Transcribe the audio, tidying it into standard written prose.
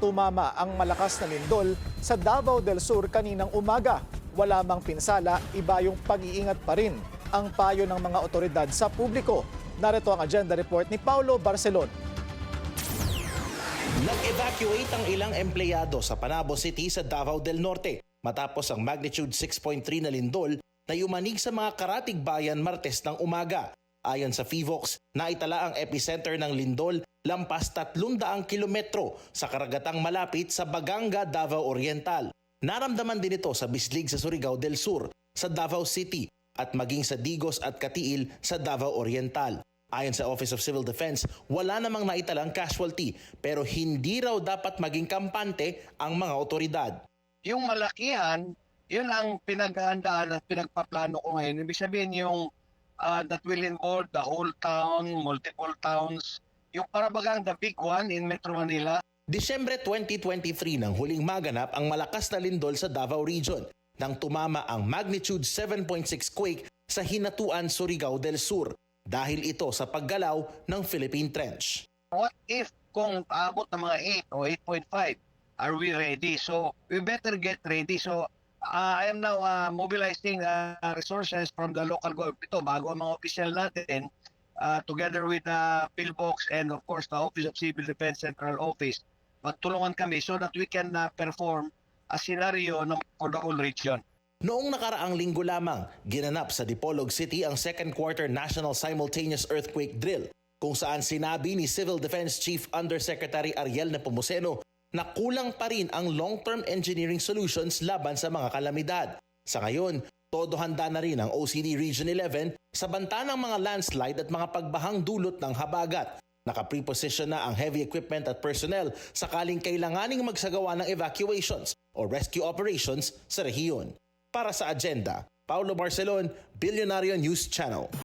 Tumama ang malakas na lindol sa Davao del Sur kaninang umaga. Wala mang pinsala, iba yung pag-iingat pa rin ang payo ng mga otoridad sa publiko. Narito ang agenda report ni Paulo Barcelon. Nag-evacuate ang ilang empleyado sa Panabo City sa Davao del Norte matapos ang magnitude 6.3 na lindol na yumanig sa mga karatig bayan Martes ng umaga. Ayon sa FIVOX, naitala ang epicenter ng lindol lampas 300 kilometro sa karagatang malapit sa Baganga, Davao Oriental. Naramdaman din ito sa Bislig sa Surigao del Sur, sa Davao City at maging sa Digos at Katiil sa Davao Oriental. Ayon sa Office of Civil Defense, wala namang naitalang casualty pero hindi raw dapat maging kampante ang mga otoridad. Yung malakihan, yun ang pinaghahandaan at pinagpaplano ko ngayon. Ibig sabihin yung that will involve the whole town, multiple towns. Yung parabagang the big one in Metro Manila. Disyembre 2023 nang huling maganap ang malakas na lindol sa Davao Region nang tumama ang magnitude 7.6 quake sa Hinatuan, Surigao del Sur dahil ito sa paggalaw ng Philippine Trench. What if kung aabot ng mga 8 o 8.5? Are we ready? So we better get ready. So I am now mobilizing resources from the local government. Ito, bago ang mga official natin, together with PhilBox and of course the Office of Civil Defense Central Office, magtulungan kami so that we can perform a scenario for the whole region. Noong nakaraang linggo lamang, ginanap sa Dipolog City ang second quarter National Simultaneous Earthquake Drill, kung saan sinabi ni Civil Defense Chief Undersecretary Ariel Nepomuceno na kulang pa rin ang long-term engineering solutions laban sa mga kalamidad. Sa ngayon, todo handa na rin ang OCD Region 11 sa banta ng mga landslide at mga pagbahang dulot ng habagat. Naka-preposition na ang heavy equipment at personnel sakaling kailanganing magsagawa ng evacuations o rescue operations sa rehiyon. Para sa agenda, Paulo Barcelon, Billionario News Channel.